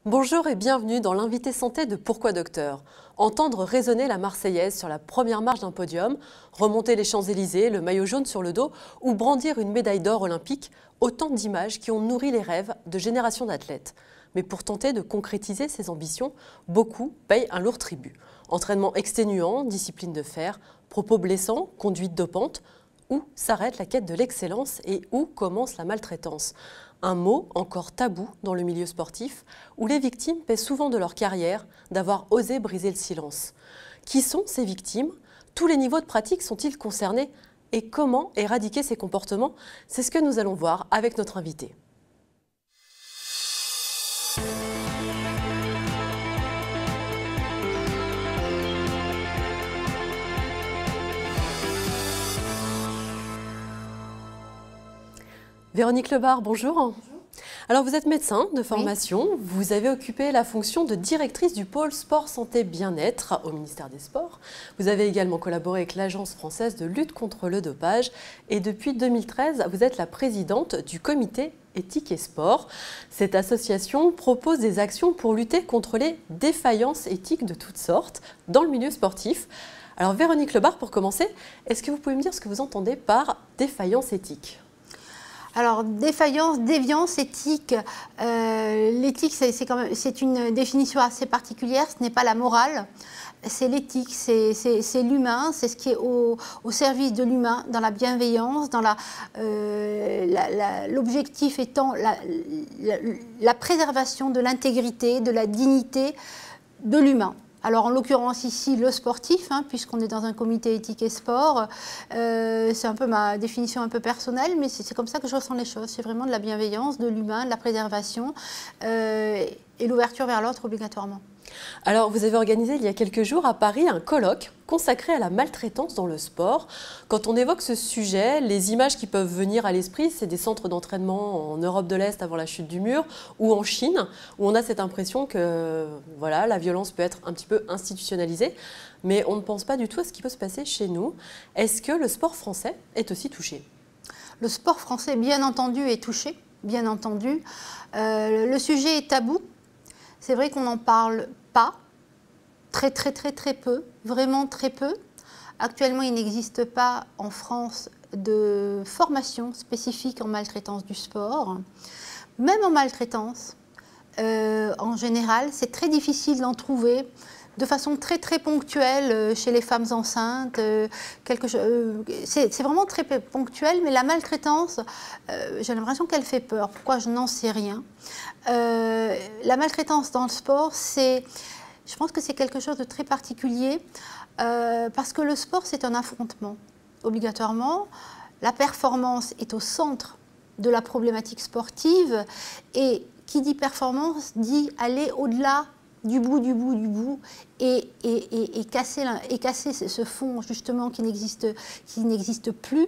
Bonjour et bienvenue dans l'invité santé de Pourquoi Docteur. Entendre résonner la Marseillaise sur la première marche d'un podium, remonter les Champs-Élysées, le maillot jaune sur le dos ou brandir une médaille d'or olympique, autant d'images qui ont nourri les rêves de générations d'athlètes. Mais pour tenter de concrétiser ces ambitions, beaucoup payent un lourd tribut. Entraînement exténuant, discipline de fer, propos blessants, conduite dopante. Où s'arrête la quête de l'excellence et où commence la maltraitance? Un mot encore tabou dans le milieu sportif, où les victimes paient souvent de leur carrière d'avoir osé briser le silence. Qui sont ces victimes? Tous les niveaux de pratique sont-ils concernés? Et comment éradiquer ces comportements? C'est ce que nous allons voir avec notre invité. Véronique Lebar, bonjour. Bonjour. Alors vous êtes médecin de formation, oui. Vous avez occupé la fonction de directrice du pôle sport santé bien-être au ministère des Sports. Vous avez également collaboré avec l'Agence française de lutte contre le dopage et depuis 2013, vous êtes la présidente du comité éthique et sport. Cette association propose des actions pour lutter contre les défaillances éthiques de toutes sortes dans le milieu sportif. Alors Véronique Lebar, pour commencer, est-ce que vous pouvez me dire ce que vous entendez par défaillance éthique ? Alors, défaillance, déviance, éthique. L'éthique, c'est une définition assez particulière. Ce n'est pas la morale, c'est l'éthique, c'est l'humain, c'est ce qui est au service de l'humain, dans la bienveillance, dans l'objectif étant la préservation de l'intégrité, de la dignité de l'humain. Alors en l'occurrence ici, le sportif, puisqu'on est dans un comité éthique et sport, c'est un peu ma définition un peu personnelle, mais c'est comme ça que je ressens les choses. C'est vraiment de la bienveillance, de l'humain, de la préservation et l'ouverture vers l'autre obligatoirement. Alors vous avez organisé il y a quelques jours à Paris un colloque consacré à la maltraitance dans le sport. Quand on évoque ce sujet, les images qui peuvent venir à l'esprit, c'est des centres d'entraînement en Europe de l'Est avant la chute du mur ou en Chine, où on a cette impression que voilà, la violence peut être un petit peu institutionnalisée, mais on ne pense pas du tout à ce qui peut se passer chez nous. Est-ce que le sport français est aussi touché? Le sport français, bien entendu, est touché, bien entendu. Le sujet est tabou. C'est vrai qu'on n'en parle pas, très peu, vraiment très peu. Actuellement, il n'existe pas en France de formation spécifique en maltraitance du sport. Même en maltraitance, en général, c'est très difficile d'en trouver de façon très ponctuelle chez les femmes enceintes. C'est vraiment très ponctuel, mais la maltraitance, j'ai l'impression qu'elle fait peur. Pourquoi? Je n'en sais rien. La maltraitance dans le sport, je pense que c'est quelque chose de très particulier parce que le sport, c'est un affrontement, obligatoirement. La performance est au centre de la problématique sportive et qui dit performance dit aller au-delà du bout et casser ce fond justement qui n'existe plus.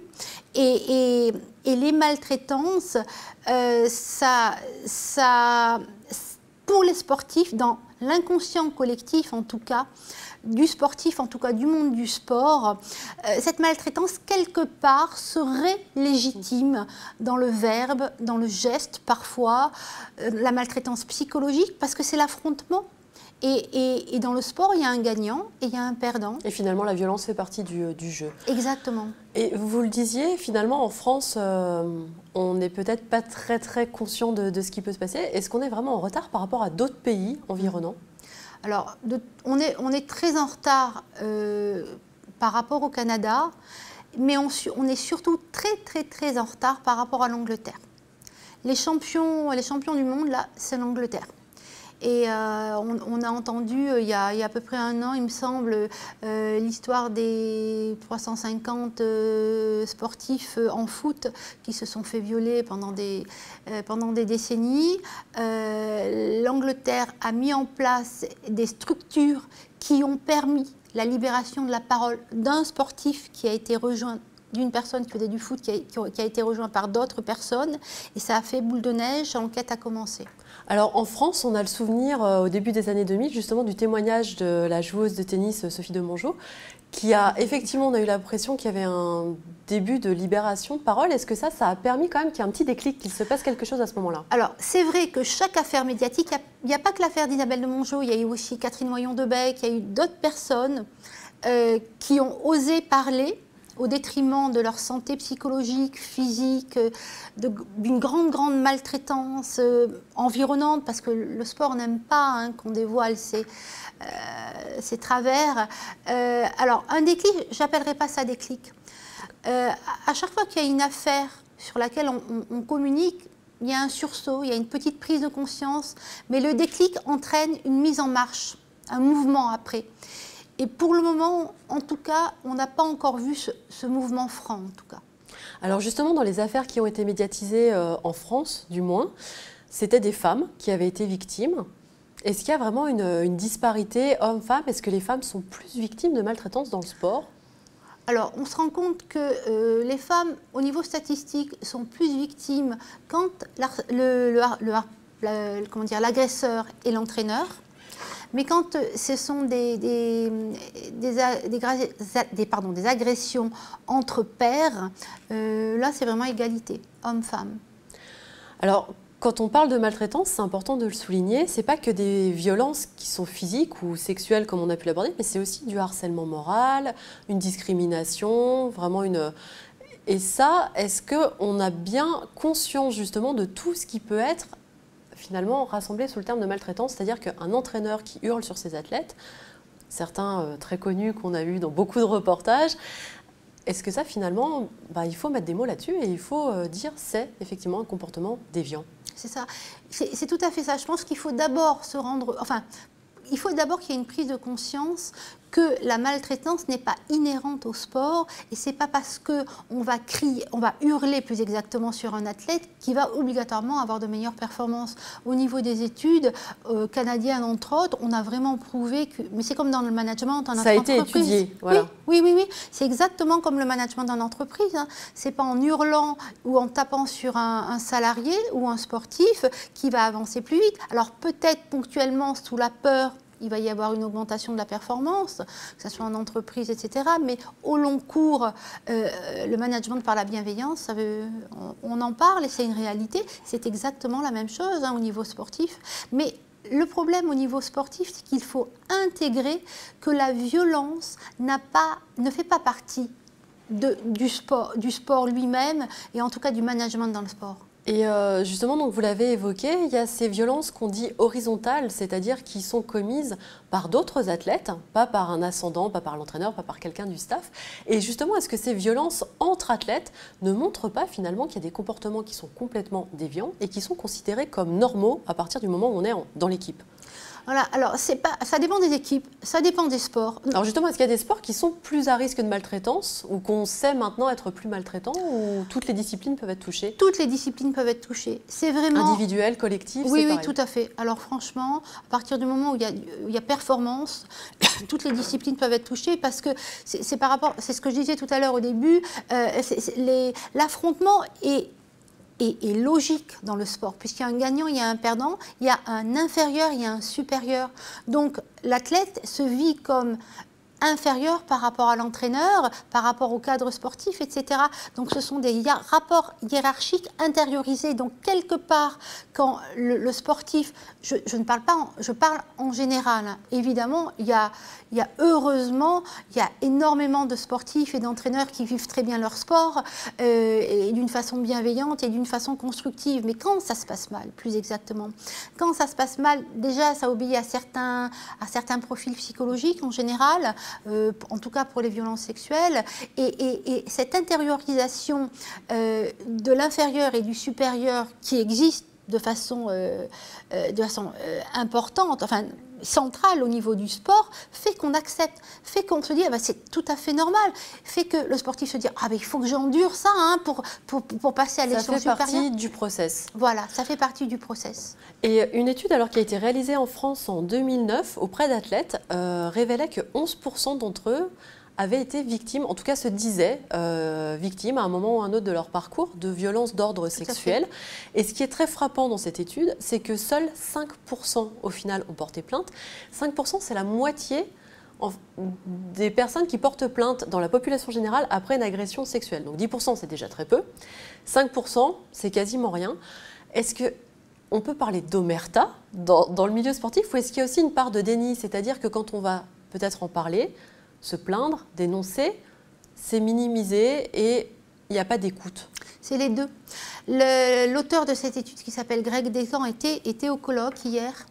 Et les maltraitances, pour les sportifs, dans l'inconscient collectif en tout cas, du sportif, en tout cas du monde du sport, cette maltraitance quelque part serait légitime dans le verbe, dans le geste parfois, la maltraitance psychologique parce que c'est l'affrontement. Et dans le sport, il y a un gagnant et il y a un perdant. Et finalement, la violence fait partie du jeu. Exactement. Et vous le disiez, finalement, en France, on n'est peut-être pas très conscient de ce qui peut se passer. Est-ce qu'on est vraiment en retard par rapport à d'autres pays environnants? Alors, on est très en retard par rapport au Canada, mais on est surtout très en retard par rapport à l'Angleterre. Les champions du monde, là, c'est l'Angleterre. Et on a entendu il y a à peu près un an, il me semble, l'histoire des 350 sportifs en foot qui se sont fait violer pendant des décennies. L'Angleterre a mis en place des structures qui ont permis la libération de la parole d'un sportif qui a été rejoint d'une personne qui faisait du foot qui a été rejoint par d'autres personnes et ça a fait boule de neige, l'enquête a commencé. Alors en France, on a le souvenir au début des années 2000 justement du témoignage de la joueuse de tennis Sophie de Mongeau qui a effectivement, on a eu l'impression qu'il y avait un début de libération de parole. Est-ce que ça a permis quand même qu'il y ait un petit déclic, qu'il se passe quelque chose à ce moment-là? Alors c'est vrai que chaque affaire médiatique, il n'y a pas que l'affaire d'Isabelle de Mongeau, il y a eu aussi Catherine Moyon-Debec, il y a eu d'autres personnes qui ont osé parler au détriment de leur santé psychologique, physique, d'une grande maltraitance environnante, parce que le sport n'aime pas qu'on dévoile ses travers. Alors, un déclic, je n'appellerais pas ça déclic. À chaque fois qu'il y a une affaire sur laquelle on communique, il y a un sursaut, il y a une petite prise de conscience, mais le déclic entraîne une mise en marche, un mouvement après. Et pour le moment, en tout cas, on n'a pas encore vu ce mouvement franc, en tout cas. Alors justement, dans les affaires qui ont été médiatisées en France, du moins, c'était des femmes qui avaient été victimes. Est-ce qu'il y a vraiment une disparité homme-femme? Est-ce que les femmes sont plus victimes de maltraitance dans le sport? Alors, on se rend compte que les femmes, au niveau statistique, sont plus victimes quand l'agresseur est l'entraîneur. Mais quand ce sont des agressions entre pairs, là, c'est vraiment égalité, homme-femme. Alors, quand on parle de maltraitance, c'est important de le souligner, c'est pas que des violences qui sont physiques ou sexuelles comme on a pu l'aborder, mais c'est aussi du harcèlement moral, une discrimination, vraiment une... Et ça, est-ce qu'on a bien conscience justement de tout ce qui peut être finalement rassemblé sous le terme de maltraitance, c'est-à-dire qu'un entraîneur qui hurle sur ses athlètes, certains très connus qu'on a vus dans beaucoup de reportages, est-ce que ça finalement, il faut mettre des mots là-dessus et il faut dire c'est effectivement un comportement déviant? C'est ça, c'est tout à fait ça. Je pense qu'il faut d'abord se rendre... Enfin, il faut d'abord qu'il y ait une prise de conscience que la maltraitance n'est pas inhérente au sport et c'est pas parce qu'on va crier, on va hurler plus exactement sur un athlète qui va obligatoirement avoir de meilleures performances. Au niveau des études canadiennes entre autres, on a vraiment prouvé que, mais c'est comme dans le management en entreprise. Ça a été étudié, voilà. Oui. C'est exactement comme le management dans l'entreprise. Hein. C'est pas en hurlant ou en tapant sur un salarié ou un sportif qui va avancer plus vite. Alors peut-être ponctuellement sous la peur, il va y avoir une augmentation de la performance, que ce soit en entreprise, etc. Mais au long cours, le management par la bienveillance, on en parle et c'est une réalité. C'est exactement la même chose au niveau sportif. Mais le problème au niveau sportif, c'est qu'il faut intégrer que la violence ne fait pas partie du sport lui-même et en tout cas du management dans le sport. Et justement, donc vous l'avez évoqué, il y a ces violences qu'on dit horizontales, c'est-à-dire qui sont commises par d'autres athlètes, pas par un ascendant, pas par l'entraîneur, pas par quelqu'un du staff. Et justement, est-ce que ces violences entre athlètes ne montrent pas finalement qu'il y a des comportements qui sont complètement déviants et qui sont considérés comme normaux à partir du moment où on est dans l'équipe? Voilà, alors ça dépend des équipes, ça dépend des sports. Alors justement, est-ce qu'il y a des sports qui sont plus à risque de maltraitance ou qu'on sait maintenant être plus maltraitants ou toutes les disciplines peuvent être touchées? Toutes les disciplines peuvent être touchées. C'est vraiment... Individuel, collectif, oui, c'est pareil. Oui, tout à fait. Alors franchement, à partir du moment où il y a performance, toutes les disciplines peuvent être touchées parce que c'est par rapport, c'est ce que je disais tout à l'heure au début, l'affrontement est logique dans le sport, puisqu'il y a un gagnant, il y a un perdant, il y a un inférieur, il y a un supérieur. Donc l'athlète se vit comme inférieur par rapport à l'entraîneur, par rapport au cadre sportif, etc. Donc ce sont des rapports hiérarchiques intériorisés. Donc quelque part, quand le sportif, je ne parle pas, je parle en général, hein. Évidemment, heureusement, il y a énormément de sportifs et d'entraîneurs qui vivent très bien leur sport et d'une façon bienveillante et d'une façon constructive. Mais quand ça se passe mal, plus exactement, quand ça se passe mal, déjà ça obéit à certains profils psychologiques en général, en tout cas pour les violences sexuelles, et cette intériorisation de l'inférieur et du supérieur qui existe de façon importante, enfin centrale au niveau du sport, fait qu'on accepte, fait qu'on se dit c'est tout à fait normal, fait que le sportif se dit il faut que j'endure ça pour passer à l'échelon supérieur. Ça fait partie du process. Voilà, ça fait partie du process. Et une étude qui a été réalisée en France en 2009 auprès d'athlètes révélait que 11% d'entre eux avaient été victimes, en tout cas se disaient victimes à un moment ou à un autre de leur parcours de violences d'ordre sexuel. Et ce qui est très frappant dans cette étude, c'est que seuls 5% au final ont porté plainte. 5%, c'est la moitié des personnes qui portent plainte dans la population générale après une agression sexuelle. Donc 10%, c'est déjà très peu. 5%, c'est quasiment rien. Est-ce qu'on peut parler d'omerta dans le milieu sportif ou est-ce qu'il y a aussi une part de déni? C'est-à-dire que quand on va peut-être en parler, se plaindre, dénoncer, c'est minimiser et il n'y a pas d'écoute. C'est les deux. L'auteur de cette étude qui s'appelle Greg Descamps était au colloque hier.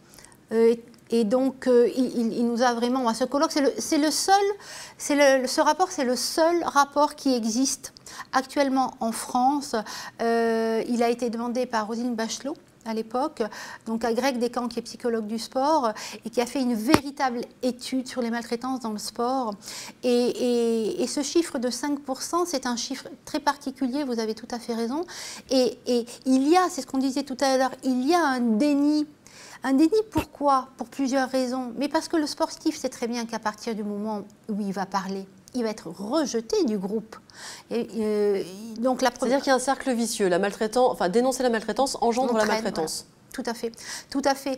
Et donc, il nous a vraiment... Ce colloque, ce rapport, c'est le seul rapport qui existe actuellement en France. Il a été demandé par Roselyne Bachelot à l'époque, donc à Greg Descamps qui est psychologue du sport et qui a fait une véritable étude sur les maltraitances dans le sport. Et ce chiffre de 5%, c'est un chiffre très particulier, vous avez tout à fait raison. Et il y a, c'est ce qu'on disait tout à l'heure, il y a un déni. Un déni, pourquoi? Pour plusieurs raisons. Mais parce que le sportif sait très bien qu'à partir du moment où il va parler, il va être rejeté du groupe. C'est-à-dire qu'il y a un cercle vicieux. Dénoncer la maltraitance engendre la maltraitance. Voilà. Tout à fait.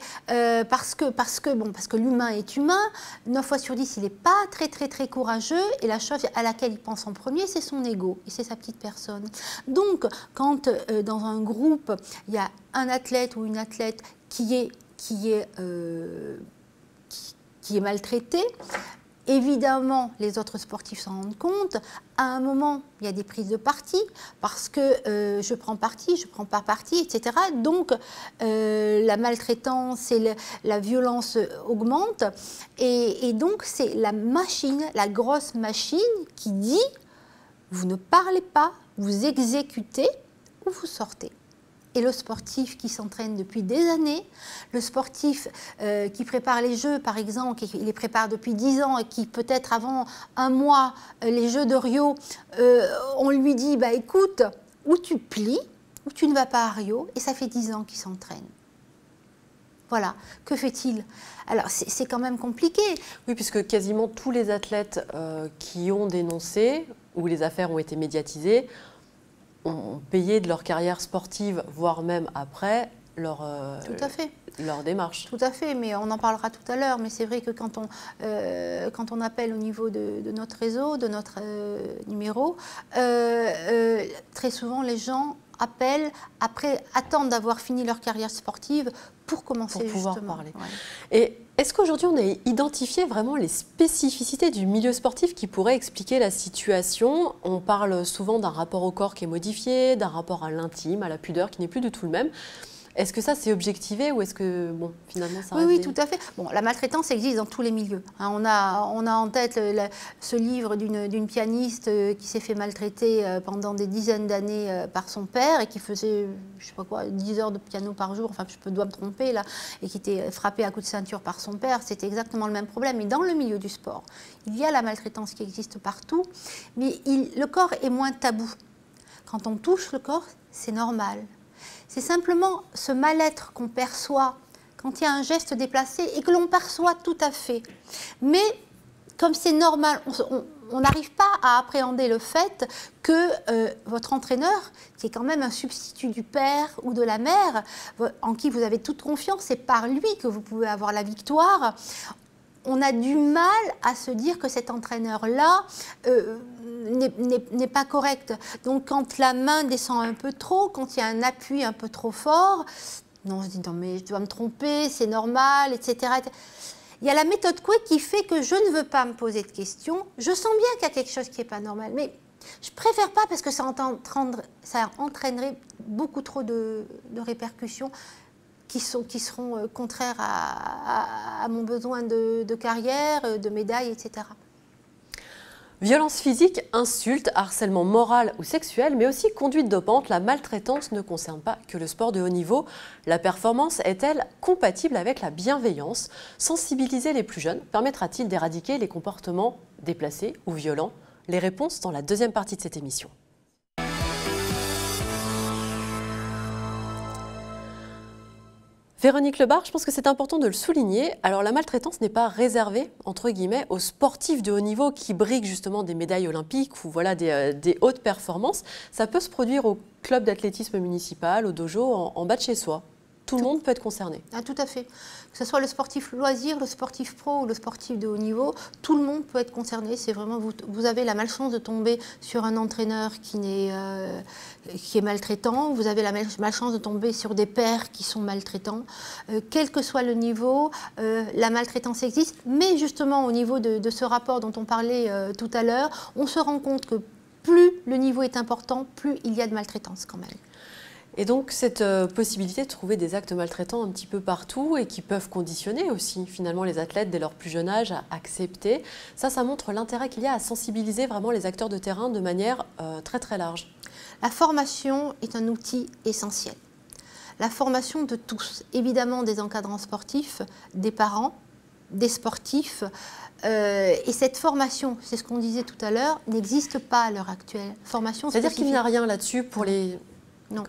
Parce que l'humain est humain. 9 fois sur 10, il n'est pas très courageux. Et la chose à laquelle il pense en premier, c'est son ego et c'est sa petite personne. Donc, quand dans un groupe, il y a un athlète ou une athlète qui est maltraité, évidemment, les autres sportifs s'en rendent compte. À un moment, il y a des prises de parti parce que je prends parti, je ne prends pas parti, etc. Donc, la maltraitance et la violence augmentent. Et donc, c'est la machine, la grosse machine qui dit « vous ne parlez pas, vous exécutez ou vous sortez ». Et le sportif qui s'entraîne depuis des années, le sportif qui prépare les Jeux, par exemple, qui les prépare depuis 10 ans et qui peut-être avant un mois, les Jeux de Rio, on lui dit, bah, écoute, ou tu plies, ou tu ne vas pas à Rio, et ça fait 10 ans qu'il s'entraîne. Voilà, que fait-il? Alors, c'est quand même compliqué. Oui, puisque quasiment tous les athlètes qui ont dénoncé, où les affaires ont été médiatisées, ont payé de leur carrière sportive, voire même après, leur démarche. Tout à fait, mais on en parlera tout à l'heure. Mais c'est vrai que quand on appelle au niveau de notre réseau, de notre numéro, très souvent les gens appellent, attendent d'avoir fini leur carrière sportive pour commencer pour pouvoir justement. Parler. Ouais. Et est-ce qu'aujourd'hui on a identifié vraiment les spécificités du milieu sportif qui pourraient expliquer la situation? On parle souvent d'un rapport au corps qui est modifié, d'un rapport à l'intime, à la pudeur qui n'est plus du tout le même. Est-ce que ça c'est objectivé ou est-ce que finalement ça Oui, tout à fait. Bon, la maltraitance existe dans tous les milieux. Hein, on a en tête ce livre d'une pianiste qui s'est fait maltraiter pendant des dizaines d'années par son père et qui faisait, je sais pas quoi, 10 heures de piano par jour, enfin je dois me tromper là, et qui était frappée à coups de ceinture par son père. C'était exactement le même problème. Et dans le milieu du sport, il y a la maltraitance qui existe partout, mais le corps est moins tabou. Quand on touche le corps, c'est normal. C'est simplement ce mal-être qu'on perçoit quand il y a un geste déplacé et que l'on perçoit tout à fait. Mais comme c'est normal, on n'arrive pas à appréhender le fait que votre entraîneur, qui est quand même un substitut du père ou de la mère, en qui vous avez toute confiance, c'est par lui que vous pouvez avoir la victoire. On a du mal à se dire que cet entraîneur-là n'est pas correct. Donc quand la main descend un peu trop, quand il y a un appui un peu trop fort, non, je dis non mais je dois me tromper, c'est normal, etc. Il y a la méthode Coué qui fait que je ne veux pas me poser de questions. Je sens bien qu'il y a quelque chose qui n'est pas normal, mais je préfère pas parce que ça entraînerait beaucoup trop de répercussions qui seront contraires à mon besoin de carrière, de médailles, etc. Violence physique, insultes, harcèlement moral ou sexuel, mais aussi conduite dopante, la maltraitance ne concerne pas que le sport de haut niveau. La performance est-elle compatible avec la bienveillance? Sensibiliser les plus jeunes permettra-t-il d'éradiquer les comportements déplacés ou violents? Les réponses dans la deuxième partie de cette émission. Véronique Lebar, je pense que c'est important de le souligner. Alors la maltraitance n'est pas réservée, entre guillemets, aux sportifs de haut niveau qui briguent justement des médailles olympiques ou voilà, des hautes performances. Ça peut se produire au club d'athlétisme municipal, au dojo, en bas de chez soi. Tout le monde peut être concerné. Ah, tout à fait. Que ce soit le sportif loisir, le sportif pro ou le sportif de haut niveau, tout le monde peut être concerné. C'est vraiment, vous avez la malchance de tomber sur un entraîneur qui est maltraitant, vous avez la malchance de tomber sur des pairs qui sont maltraitants. Quel que soit le niveau, la maltraitance existe. Mais justement, au niveau de ce rapport dont on parlait tout à l'heure, on se rend compte que plus le niveau est important, plus il y a de maltraitance quand même. Et donc cette possibilité de trouver des actes maltraitants un petit peu partout et qui peuvent conditionner aussi finalement les athlètes dès leur plus jeune âge à accepter, ça montre l'intérêt qu'il y a à sensibiliser vraiment les acteurs de terrain de manière très très large. La formation est un outil essentiel. La formation de tous, évidemment des encadrants sportifs, des parents, des sportifs. Et cette formation, c'est ce qu'on disait tout à l'heure, n'existe pas à l'heure actuelle. C'est-à-dire qu'il n'y a rien là-dessus pour les... Non,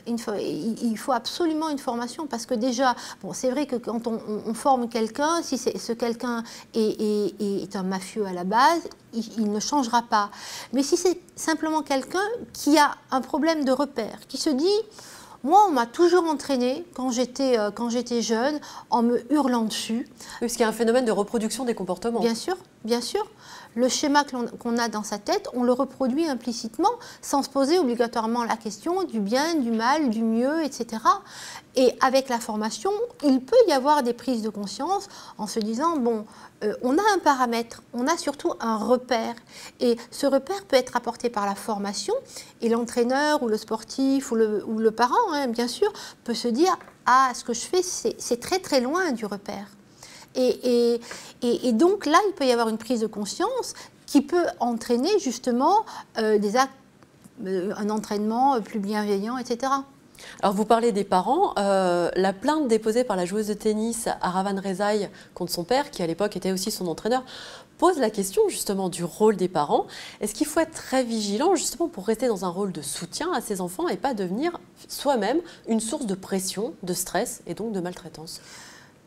il faut absolument une formation parce que déjà, bon, c'est vrai que quand on forme quelqu'un, si ce quelqu'un est un mafieux à la base, il ne changera pas. Mais si c'est simplement quelqu'un qui a un problème de repère, qui se dit, moi on m'a toujours entraîné quand j'étais jeune en me hurlant dessus. Oui, parce qu'il y a un phénomène de reproduction des comportements. Bien sûr, bien sûr. Le schéma qu'on a dans sa tête, on le reproduit implicitement sans se poser obligatoirement la question du bien, du mal, du mieux, etc. Et avec la formation, il peut y avoir des prises de conscience en se disant, bon, on a un paramètre, on a surtout un repère. Et ce repère peut être apporté par la formation et l'entraîneur ou le sportif ou le parent, hein, bien sûr, peut se dire, ah, ce que je fais, c'est très très loin du repère. Et donc là, il peut y avoir une prise de conscience qui peut entraîner justement des actes, un entraînement plus bienveillant, etc. Alors vous parlez des parents, la plainte déposée par la joueuse de tennis Aravan Rezaï contre son père, qui à l'époque était aussi son entraîneur, pose la question justement du rôle des parents. Est-ce qu'il faut être très vigilant justement pour rester dans un rôle de soutien à ses enfants et pas devenir soi-même une source de pression, de stress et donc de maltraitance ?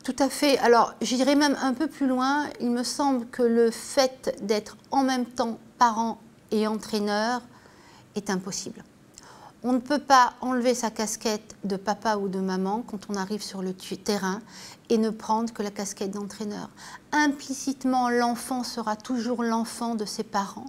Tout à fait. Alors, j'irai même un peu plus loin. Il me semble que le fait d'être en même temps parent et entraîneur est impossible. On ne peut pas enlever sa casquette de papa ou de maman quand on arrive sur le terrain et ne prendre que la casquette d'entraîneur. Implicitement, l'enfant sera toujours l'enfant de ses parents.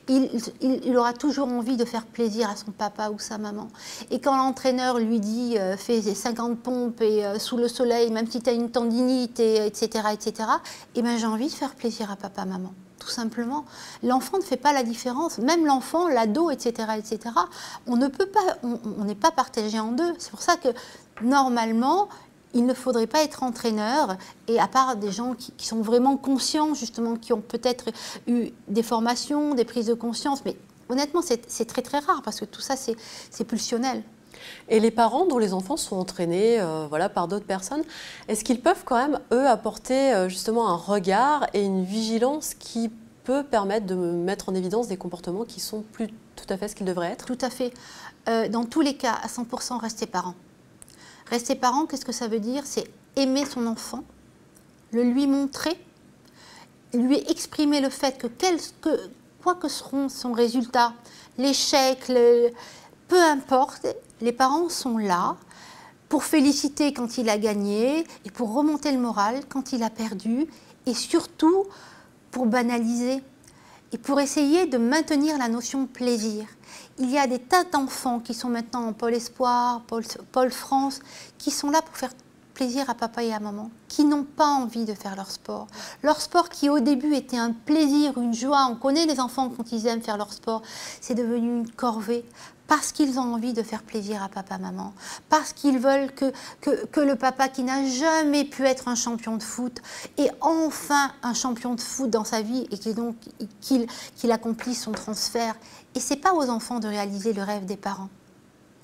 Il aura toujours envie de faire plaisir à son papa ou sa maman. Et quand l'entraîneur lui dit « fais 50 pompes et sous le soleil, même si tu as une tendinite, etc. etc. » eh bien j'ai envie de faire plaisir à papa, maman. Tout simplement. L'enfant ne fait pas la différence. Même l'enfant, l'ado, etc., etc. On ne peut pas, on n'est pas partagé en deux. C'est pour ça que, normalement, il ne faudrait pas être entraîneur. Et à part des gens qui sont vraiment conscients, justement, qui ont peut-être eu des formations, des prises de conscience. Mais honnêtement, c'est très, très rare parce que tout ça, c'est pulsionnel. Et les parents dont les enfants sont entraînés voilà, par d'autres personnes, est-ce qu'ils peuvent quand même, eux, apporter justement un regard et une vigilance qui peut permettre de mettre en évidence des comportements qui sont plus tout à fait ce qu'ils devraient être ? Tout à fait. Dans tous les cas, à 100%, rester parent. Rester parent, qu'est-ce que ça veut dire? C'est aimer son enfant, le lui montrer, lui exprimer le fait que quoi que seront son résultat, l'échec, peu importe, les parents sont là pour féliciter quand il a gagné et pour remonter le moral quand il a perdu et surtout pour banaliser et pour essayer de maintenir la notion de plaisir. Il y a des tas d'enfants qui sont maintenant en Pôle Espoir, Pôle France, qui sont là pour faire plaisir à papa et à maman, qui n'ont pas envie de faire leur sport. Leur sport qui au début était un plaisir, une joie, on connaît les enfants quand ils aiment faire leur sport, c'est devenu une corvée. Parce qu'ils ont envie de faire plaisir à papa, maman. Parce qu'ils veulent que le papa qui n'a jamais pu être un champion de foot ait enfin un champion de foot dans sa vie et qu'il accomplisse son transfert. Et ce n'est pas aux enfants de réaliser le rêve des parents.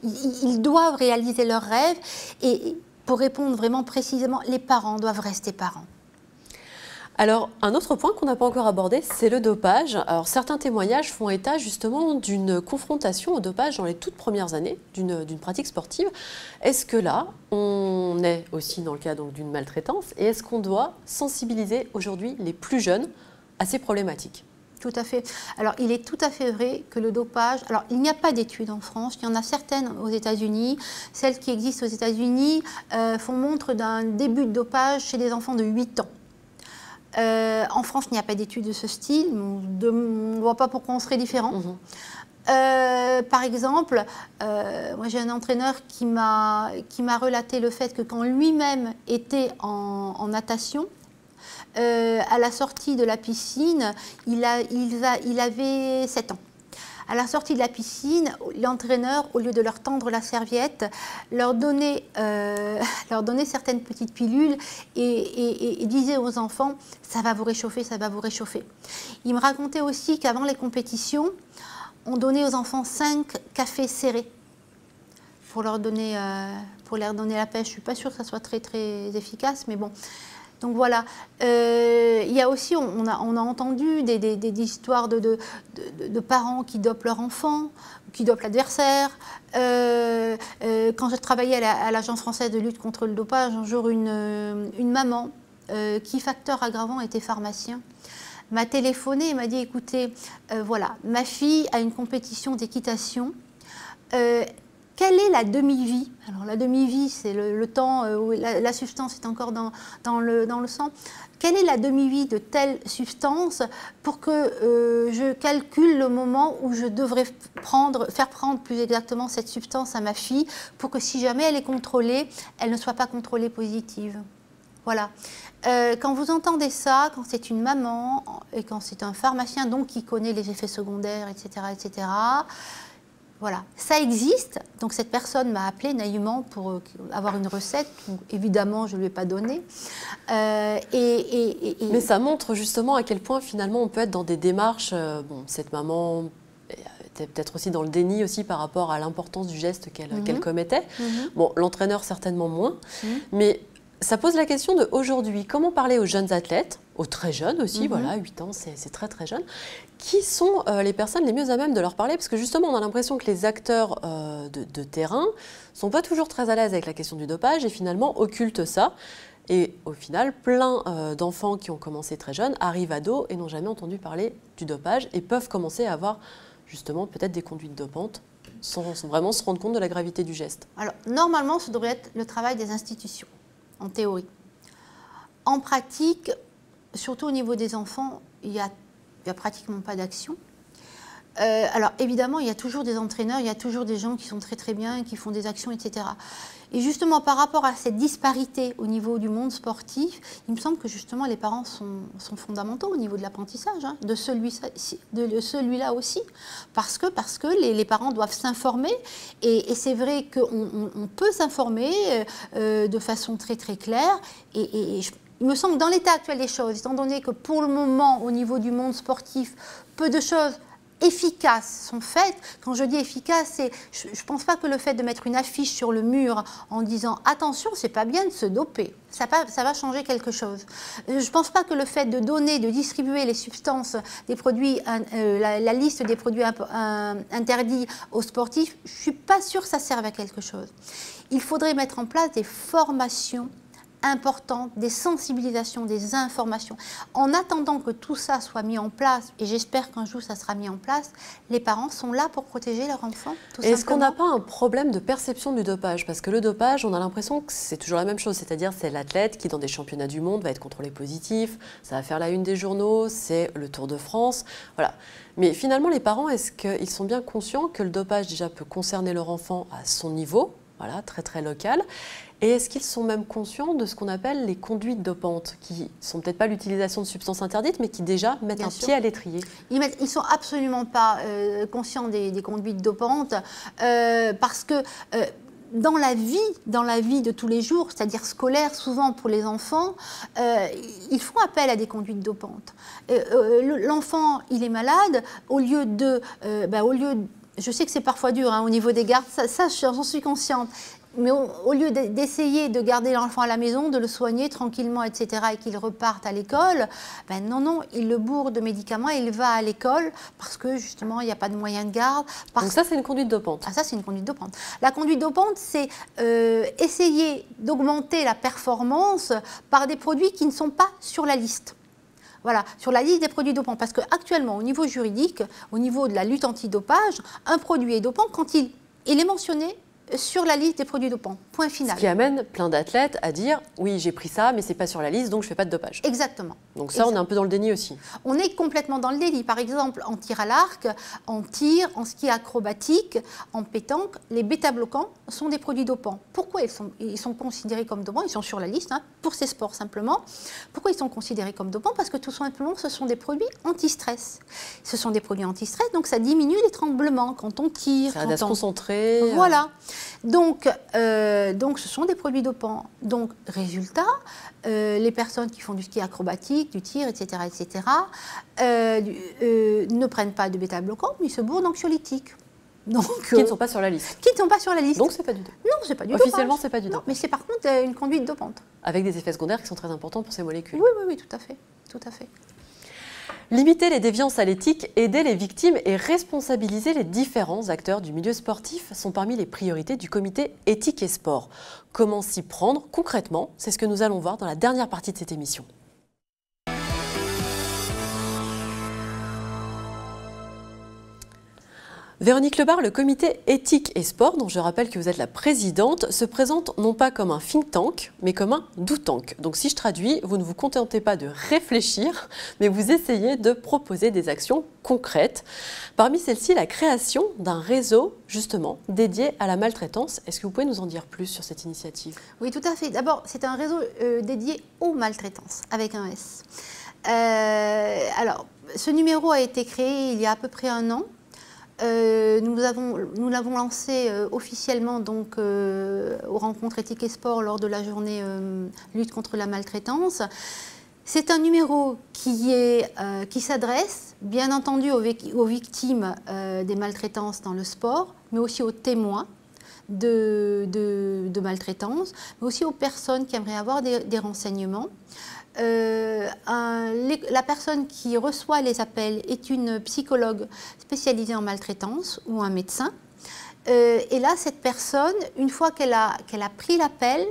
Ils doivent réaliser leur rêve et pour répondre vraiment précisément, les parents doivent rester parents. Alors, un autre point qu'on n'a pas encore abordé, c'est le dopage. Alors, certains témoignages font état justement d'une confrontation au dopage dans les toutes premières années d'une pratique sportive. Est-ce que là, on est aussi dans le cas d'une maltraitance et est-ce qu'on doit sensibiliser aujourd'hui les plus jeunes à ces problématiques ? Tout à fait. Alors, il est tout à fait vrai que le dopage... Alors, il n'y a pas d'études en France. Il y en a certaines aux États-Unis. Celles qui existent aux États-Unis font montre d'un début de dopage chez des enfants de 8 ans. En France, il n'y a pas d'études de ce style. On ne voit pas pourquoi on serait différent. Par exemple, moi j'ai un entraîneur qui m'a relaté le fait que quand lui-même était en natation, à la sortie de la piscine, il avait 7 ans. À la sortie de la piscine, l'entraîneur, au lieu de leur tendre la serviette, leur donnait certaines petites pilules et disait aux enfants « ça va vous réchauffer, ça va vous réchauffer ». Il me racontait aussi qu'avant les compétitions, on donnait aux enfants 5 cafés serrés pour leur donner la pêche. Je ne suis pas sûre que ça soit très, très efficace, mais bon. Donc voilà, il y a aussi, on a entendu des histoires de parents qui dopent leur enfant, qui dopent l'adversaire. Quand je travaillais à l'Agence française de lutte contre le dopage, un jour une maman qui, facteur aggravant, était pharmacien, m'a téléphoné et m'a dit, écoutez, voilà, ma fille a une compétition d'équitation. Quelle est la demi-vie? Alors la demi-vie, c'est le temps où la substance est encore dans le sang. Quelle est la demi-vie de telle substance pour que je calcule le moment où je devrais faire prendre plus exactement cette substance à ma fille pour que si jamais elle est contrôlée, elle ne soit pas contrôlée positive. Voilà. Quand vous entendez ça, quand c'est une maman et quand c'est un pharmacien donc qui connaît les effets secondaires, etc., etc., voilà, ça existe. Donc cette personne m'a appelé naïvement pour avoir une recette. Donc, évidemment, je ne lui ai pas donné. Mais ça montre justement à quel point finalement on peut être dans des démarches. Bon, cette maman était peut-être aussi dans le déni aussi par rapport à l'importance du geste qu'elle commettait. Bon, l'entraîneur certainement moins. Mais ça pose la question de aujourd'hui, comment parler aux jeunes athlètes, aux très jeunes aussi, voilà, 8 ans, c'est très très jeune. Qui sont les personnes les mieux à même de leur parler? Parce que justement, on a l'impression que les acteurs de terrain ne sont pas toujours très à l'aise avec la question du dopage et finalement occultent ça. Et au final, plein d'enfants qui ont commencé très jeunes arrivent ados et n'ont jamais entendu parler du dopage et peuvent commencer à avoir justement peut-être des conduites dopantes sans vraiment se rendre compte de la gravité du geste. Alors, normalement, ce devrait être le travail des institutions, en théorie. En pratique, surtout au niveau des enfants, il n'y a pratiquement pas d'action. Alors évidemment, il y a toujours des entraîneurs, il y a toujours des gens qui sont très très bien, qui font des actions, etc. Et justement, par rapport à cette disparité au niveau du monde sportif, il me semble que justement les parents sont fondamentaux au niveau de l'apprentissage, hein, de celui-là aussi, parce que les parents doivent s'informer, et c'est vrai qu'on peut s'informer de façon très très claire, il me semble que dans l'état actuel des choses, étant donné que pour le moment, au niveau du monde sportif, peu de choses efficaces sont faites. Quand je dis efficace, je ne pense pas que le fait de mettre une affiche sur le mur en disant « attention, c'est pas bien de se doper », ça va changer quelque chose. Je ne pense pas que le fait de donner, de distribuer les substances, des produits, la liste des produits interdits aux sportifs, je ne suis pas sûre que ça serve à quelque chose. Il faudrait mettre en place des formations importantes, des sensibilisations, des informations. En attendant que tout ça soit mis en place, et j'espère qu'un jour ça sera mis en place, les parents sont là pour protéger leur enfant. Est-ce qu'on n'a pas un problème de perception du dopage? Parce que le dopage, on a l'impression que c'est toujours la même chose, c'est-à-dire c'est l'athlète qui, dans des championnats du monde, va être contrôlé positif, ça va faire la une des journaux, c'est le Tour de France, voilà. Mais finalement, les parents, est-ce qu'ils sont bien conscients que le dopage déjà peut concerner leur enfant à son niveau, voilà, très très local? Et est-ce qu'ils sont même conscients de ce qu'on appelle les conduites dopantes, qui ne sont peut-être pas l'utilisation de substances interdites, mais qui déjà mettent un pied à l'étrier? Ils ne sont absolument pas conscients des conduites dopantes, parce que dans la vie de tous les jours, c'est-à-dire scolaire, souvent pour les enfants, ils font appel à des conduites dopantes. L'enfant, il est malade, je sais que c'est parfois dur hein, au niveau des gardes, ça j'en suis consciente. Mais au lieu d'essayer de garder l'enfant à la maison, de le soigner tranquillement, etc., et qu'il reparte à l'école, ben non, il le bourre de médicaments et il va à l'école parce que justement, il n'y a pas de moyen de garde. Donc ça, c'est une conduite dopante. Ah, ça, c'est une conduite dopante. La conduite dopante, c'est essayer d'augmenter la performance par des produits qui ne sont pas sur la liste. Voilà, sur la liste des produits dopants. Parce qu'actuellement, au niveau juridique, au niveau de la lutte antidopage, un produit est dopant quand il est mentionné sur la liste des produits dopants. Point final. Ce qui amène plein d'athlètes à dire « oui, j'ai pris ça, mais c'est pas sur la liste, donc je fais pas de dopage ». Exactement. Donc ça, on est un peu dans le déni aussi. On est complètement dans le déni. Par exemple, en tir à l'arc, en tir, en ski acrobatique, en pétanque, les bêta-bloquants sont des produits dopants. Pourquoi ils sont considérés comme dopants? Ils sont sur la liste, hein, pour ces sports simplement. Pourquoi ils sont considérés comme dopants? Parce que tout simplement, ce sont des produits anti-stress. Ce sont des produits anti-stress, donc ça diminue les tremblements quand on tire. Ça aide à se concentrer. Voilà. Donc, ce sont des produits dopants. Donc, résultat, les personnes qui font du ski acrobatique, du tir, etc., ne prennent pas de bêta-bloquants, mais ils se bourrent d'anxiolytiques. Qui ne sont pas sur la liste. Qui ne sont pas sur la liste. Donc, c'est pas du dopage. Non, c'est pas du dopage. Officiellement, c'est pas du dopage. Non, mais c'est par contre une conduite dopante. Avec des effets secondaires qui sont très importants pour ces molécules. Oui, tout à fait. Tout à fait. Limiter les déviances à l'éthique, aider les victimes et responsabiliser les différents acteurs du milieu sportif sont parmi les priorités du comité éthique et sport. Comment s'y prendre concrètement? C'est ce que nous allons voir dans la dernière partie de cette émission. Véronique Lebar, le comité éthique et sport, dont je rappelle que vous êtes la présidente, se présente non pas comme un think tank, mais comme un do tank. Donc si je traduis, vous ne vous contentez pas de réfléchir, mais vous essayez de proposer des actions concrètes. Parmi celles-ci, la création d'un réseau, justement, dédié à la maltraitance. Est-ce que vous pouvez nous en dire plus sur cette initiative? Oui, tout à fait. D'abord, c'est un réseau dédié aux maltraitances, avec un S. Alors, ce numéro a été créé il y a à peu près 1 an. Nous l'avons lancé officiellement donc, aux rencontres éthique et sport lors de la journée lutte contre la maltraitance. C'est un numéro qui s'adresse bien entendu aux victimes des maltraitances dans le sport, mais aussi aux témoins de maltraitance, mais aussi aux personnes qui aimeraient avoir des renseignements. La personne qui reçoit les appels est une psychologue spécialisée en maltraitance ou un médecin. Et là, cette personne, une fois qu'elle a pris l'appel,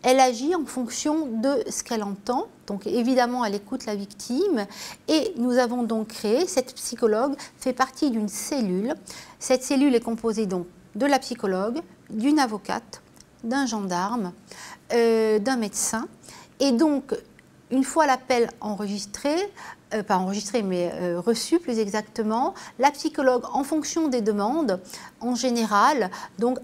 elle agit en fonction de ce qu'elle entend. Donc évidemment, elle écoute la victime. Et nous avons donc créé, cette psychologue fait partie d'une cellule. Cette cellule est composée donc de la psychologue, d'une avocate, d'un gendarme, d'un médecin. Et donc, une fois l'appel enregistré, pas enregistré, mais reçu plus exactement, la psychologue, en fonction des demandes, en général, donc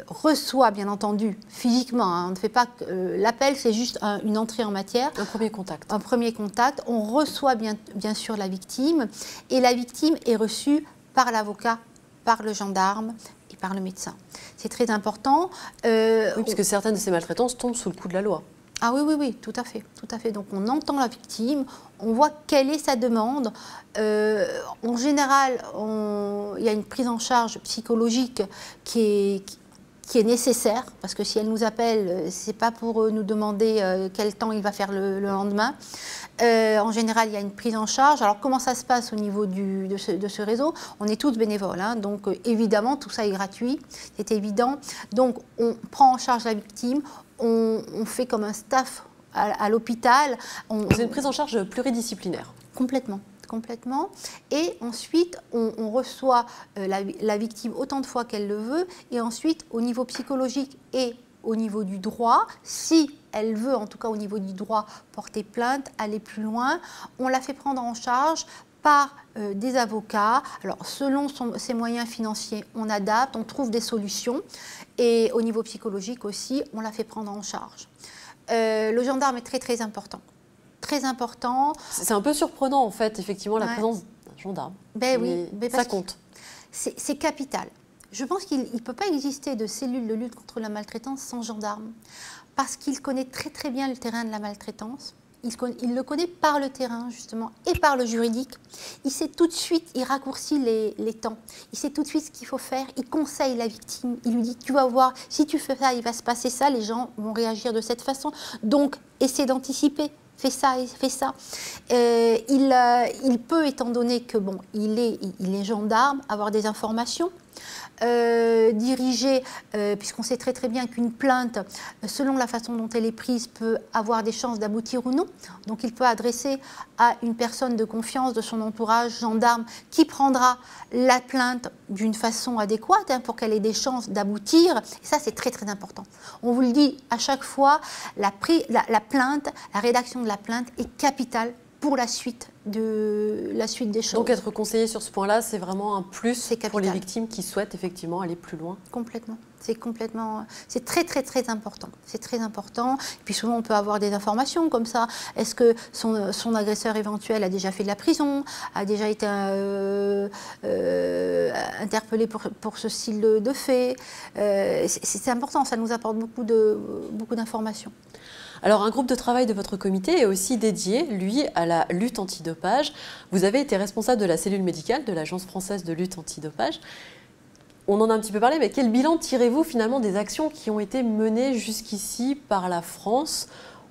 reçoit bien entendu physiquement, hein, on ne fait pas l'appel, c'est juste une entrée en matière. Un premier contact. Un premier contact, on reçoit bien sûr la victime, et la victime est reçue par l'avocat, par le gendarme et par le médecin. C'est très important. Oui, puisque certaines de ces maltraitances tombent sous le coup de la loi. Ah oui, tout à fait, tout à fait. Donc on entend la victime, on voit quelle est sa demande. En général, il y a une prise en charge psychologique qui est nécessaire, parce que si elle nous appelle, c'est pas pour nous demander quel temps il va faire le lendemain. En général, il y a une prise en charge. Alors comment ça se passe au niveau de ce réseau? On est tous bénévoles, hein, donc évidemment tout ça est gratuit, c'est évident. Donc on prend en charge la victime. On fait comme un staff à l'hôpital. C'est une prise en charge pluridisciplinaire. Complètement. Et ensuite, on reçoit la victime autant de fois qu'elle le veut. Et ensuite, au niveau psychologique et au niveau du droit, si elle veut, en tout cas au niveau du droit, porter plainte, aller plus loin, on la fait prendre en charge par des avocats. Alors, selon ses moyens financiers, on adapte, on trouve des solutions. Et au niveau psychologique aussi, on la fait prendre en charge. Le gendarme est très important. Très important. C'est un peu surprenant, en fait, effectivement, la présence d'un gendarme. Ben oui, ça compte. C'est capital. Je pense qu'il ne peut pas exister de cellule de lutte contre la maltraitance sans gendarme. Parce qu'il connaît très bien le terrain de la maltraitance. il le connaît par le terrain, justement, et par le juridique. Il sait tout de suite, il raccourcit les temps. Il sait tout de suite ce qu'il faut faire. Il conseille la victime. Il lui dit, tu vas voir, si tu fais ça, il va se passer ça. Les gens vont réagir de cette façon. Donc, essaie d'anticiper. Fais ça et fais ça. Il peut, étant donné que bon, il est gendarme, avoir des informations. Diriger, puisqu'on sait très très bien qu'une plainte, selon la façon dont elle est prise, peut avoir des chances d'aboutir ou non. Donc il peut adresser à une personne de confiance de son entourage, gendarme, qui prendra la plainte d'une façon adéquate pour qu'elle ait des chances d'aboutir. Et ça, c'est très très important. On vous le dit à chaque fois, la plainte, la rédaction de la plainte est capitale pour la suite des choses. Donc être conseillé sur ce point-là, c'est vraiment un plus pour les victimes qui souhaitent effectivement aller plus loin. Complètement. C'est très très très important. C'est très important. Et puis souvent on peut avoir des informations comme ça. Est-ce que son agresseur éventuel a déjà fait de la prison, a déjà été interpellé pour ce style de fait. C'est important, ça nous apporte beaucoup d'informations. Alors, un groupe de travail de votre comité est aussi dédié, lui, à la lutte antidopage. Vous avez été responsable de la cellule médicale de l'Agence française de lutte antidopage. On en a un petit peu parlé, mais quel bilan tirez-vous finalement des actions qui ont été menées jusqu'ici par la France?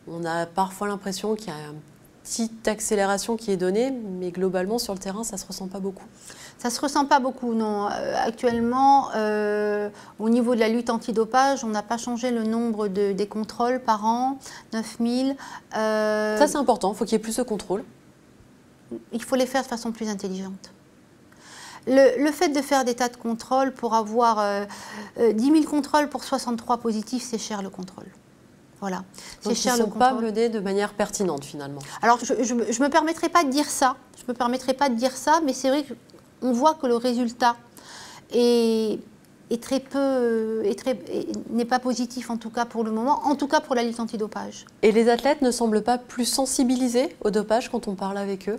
On a parfois l'impression qu'il y a une petite accélération qui est donnée, mais globalement, sur le terrain, ça ne se ressent pas beaucoup. Ça ne se ressent pas beaucoup, non. Actuellement, au niveau de la lutte antidopage, on n'a pas changé le nombre des contrôles par an, 9000. Ça, c'est important, il faut qu'il y ait plus de contrôles. Il faut les faire de façon plus intelligente. Le fait de faire des tas de contrôles pour avoir 10 000 contrôles pour 63 positifs, c'est cher le contrôle. Voilà. Donc ils ne sont pas menés de manière pertinente finalement. Alors, je ne me permettrai pas de dire ça. Je me permettrai pas de dire ça, mais c'est vrai que on voit que le résultat n'est pas positif, en tout cas pour le moment, en tout cas pour la lutte antidopage. Et les athlètes ne semblent pas plus sensibilisés au dopage quand on parle avec eux?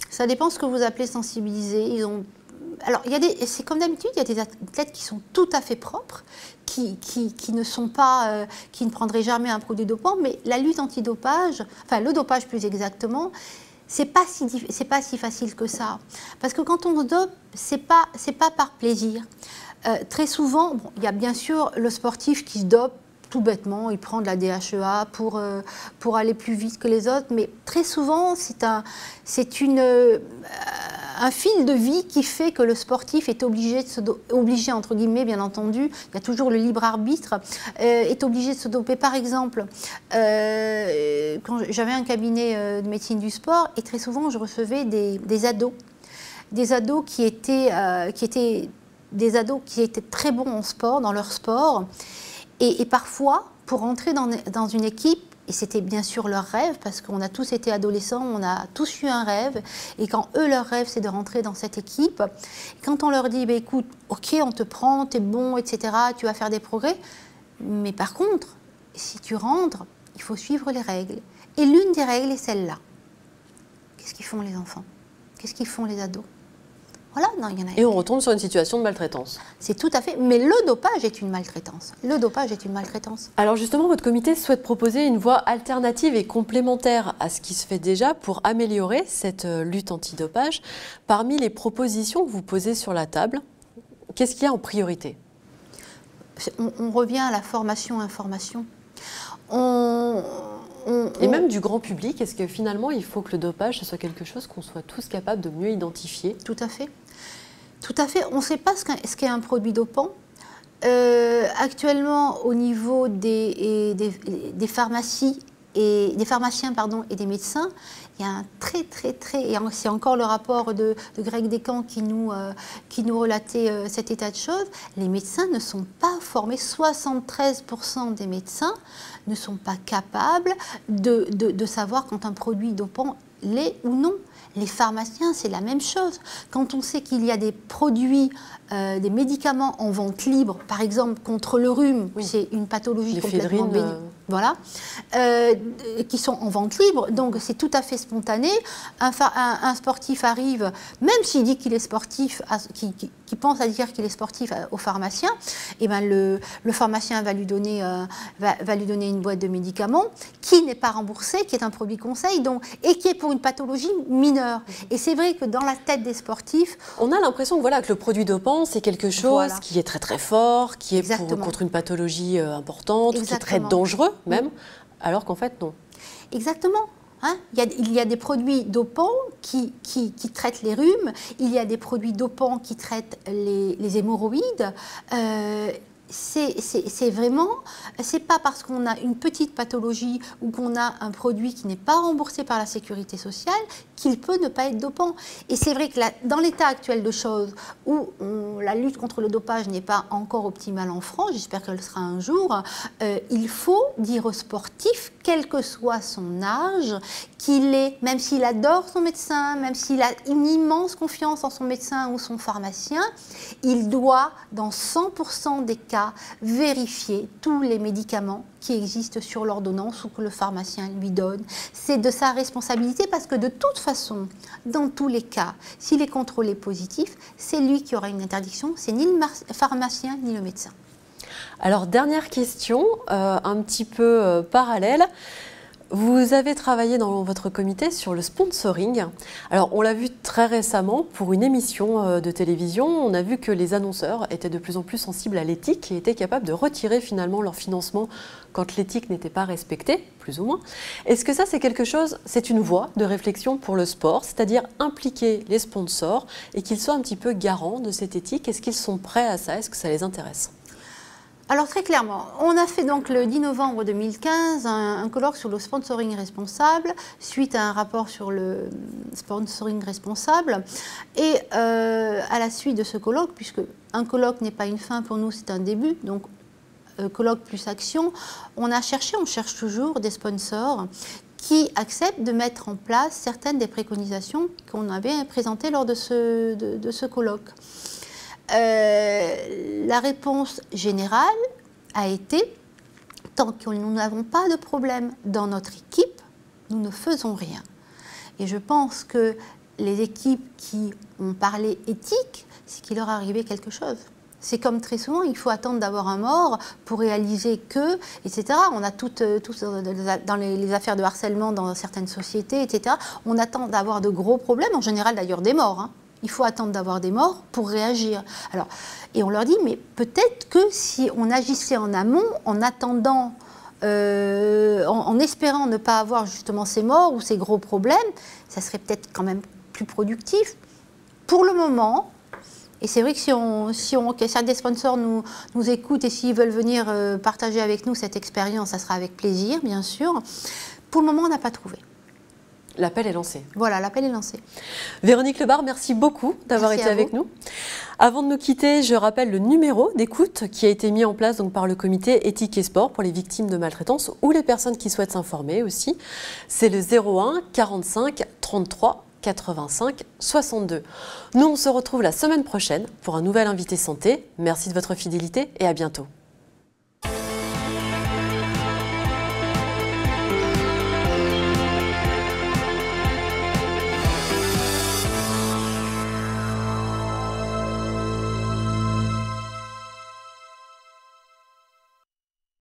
Ça dépend ce que vous appelez sensibiliser. Alors, c'est comme d'habitude, il y a des athlètes qui sont tout à fait propres, qui ne prendraient jamais un produit dopant, mais la lutte antidopage, enfin le dopage plus exactement, c'est pas si facile que ça. Parce que quand on se dope, c'est pas par plaisir. Très souvent, il y a bien sûr le sportif qui se dope tout bêtement, il prend de la DHEA pour aller plus vite que les autres, mais très souvent, c'est un fil de vie qui fait que le sportif est obligé entre guillemets, bien entendu, il y a toujours le libre arbitre, est obligé de se doper. Par exemple, quand j'avais un cabinet de médecine du sport, et très souvent, je recevais des ados qui étaient très bons en sport, dans leur sport, et parfois, pour entrer dans une équipe, et c'était bien sûr leur rêve, parce qu'on a tous été adolescents, on a tous eu un rêve, et quand eux, leur rêve, c'est de rentrer dans cette équipe, quand on leur dit, bah, écoute, ok, on te prend, t'es bon, etc., tu vas faire des progrès, mais par contre, si tu rentres, il faut suivre les règles. Et l'une des règles est celle-là. Qu'est-ce qu'ils font les enfants? Qu'est-ce qu'ils font les ados? Voilà, non, il y en a. Et on retombe sur une situation de maltraitance. C'est tout à fait. Mais le dopage est une maltraitance. Le dopage est une maltraitance. Alors justement, votre comité souhaite proposer une voie alternative et complémentaire à ce qui se fait déjà pour améliorer cette lutte antidopage. Parmi les propositions que vous posez sur la table, qu'est-ce qu'il y a en priorité? On revient à la formation-information. Et même du grand public, est-ce que finalement il faut que le dopage ce soit quelque chose qu'on soit tous capables de mieux identifier? Tout à fait. Tout à fait. On ne sait pas ce qu'est un produit dopant. Actuellement, au niveau des pharmacies et des pharmaciens et des médecins, il y a un et c'est encore le rapport de Greg Descamps qui nous relatait cet état de choses, les médecins ne sont pas formés, 73% des médecins ne sont pas capables de savoir quand un produit dopant l'est ou non. Les pharmaciens, c'est la même chose. Quand on sait qu'il y a des produits, des médicaments en vente libre, par exemple contre le rhume, oui, c'est une pathologie complètement voilà, qui sont en vente libre, donc c'est tout à fait spontané. Un sportif arrive, même s'il dit qu'il est sportif, qui pense à dire qu'il est sportif au pharmacien, et ben le pharmacien va lui donner une boîte de médicaments qui n'est pas remboursée, qui est un produit conseil, donc, et qui est pour une pathologie mineure. Et c'est vrai que dans la tête des sportifs, on a l'impression que, voilà, que le produit dopant, c'est quelque chose qui est très très fort, qui est contre une pathologie importante, qui est très dangereux même, alors qu'en fait non. Exactement. Hein, il y a des produits dopants qui traitent les rhumes, il y a des produits dopants qui traitent les hémorroïdes. C'est vraiment, c'est pas parce qu'on a une petite pathologie ou qu'on a un produit qui n'est pas remboursé par la sécurité sociale qu'il peut ne pas être dopant. Et c'est vrai que dans l'état actuel de choses où la lutte contre le dopage n'est pas encore optimale en France, j'espère qu'elle sera un jour, il faut dire au sportif, quel que soit son âge, qu'il est, même s'il adore son médecin, même s'il a une immense confiance en son médecin ou son pharmacien, il doit, dans 100% des cas, vérifier tous les médicaments qui existent sur l'ordonnance ou que le pharmacien lui donne. C'est de sa responsabilité parce que de toute façon, dans tous les cas, s'il est contrôlé positif, c'est lui qui aura une interdiction, c'est ni le pharmacien ni le médecin. Alors, dernière question, un petit peu parallèle. Vous avez travaillé dans votre comité sur le sponsoring. Alors, on l'a vu très récemment pour une émission de télévision. On a vu que les annonceurs étaient de plus en plus sensibles à l'éthique et étaient capables de retirer finalement leur financement quand l'éthique n'était pas respectée, plus ou moins. Est-ce que ça, c'est quelque chose, c'est une voie de réflexion pour le sport, c'est-à-dire impliquer les sponsors et qu'ils soient un petit peu garants de cette éthique? Est-ce qu'ils sont prêts à ça? Est-ce que ça les intéresse? Alors très clairement, on a fait donc le 10 novembre 2015 un colloque sur le sponsoring responsable suite à un rapport sur le sponsoring responsable et à la suite de ce colloque, puisque un colloque n'est pas une fin pour nous, c'est un début, donc colloque plus action, on cherche toujours des sponsors qui acceptent de mettre en place certaines des préconisations qu'on avait présentées lors de ce colloque. La réponse générale a été, tant que nous n'avons pas de problème dans notre équipe, nous ne faisons rien. Et je pense que les équipes qui ont parlé éthique, c'est qu'il leur est arrivé quelque chose. C'est comme très souvent, il faut attendre d'avoir un mort pour réaliser que, etc. On a tous dans les affaires de harcèlement dans certaines sociétés, etc. On attend d'avoir de gros problèmes, en général d'ailleurs des morts, hein. Il faut attendre d'avoir des morts pour réagir. Alors, et on leur dit, mais peut-être que si on agissait en amont, en attendant, en espérant ne pas avoir justement ces morts ou ces gros problèmes, ça serait peut-être quand même plus productif. Pour le moment, et c'est vrai que que certains des sponsors nous écoutent et s'ils veulent venir partager avec nous cette expérience, ça sera avec plaisir, bien sûr. Pour le moment, on n'a pas trouvé. L'appel est lancé. Voilà, l'appel est lancé. Véronique Lebar, merci beaucoup d'avoir été avec nous. Avant de nous quitter, je rappelle le numéro d'écoute qui a été mis en place donc par le comité éthique et sport pour les victimes de maltraitance ou les personnes qui souhaitent s'informer aussi. C'est le 01 45 33 85 62. Nous, on se retrouve la semaine prochaine pour un nouvel invité santé. Merci de votre fidélité et à bientôt.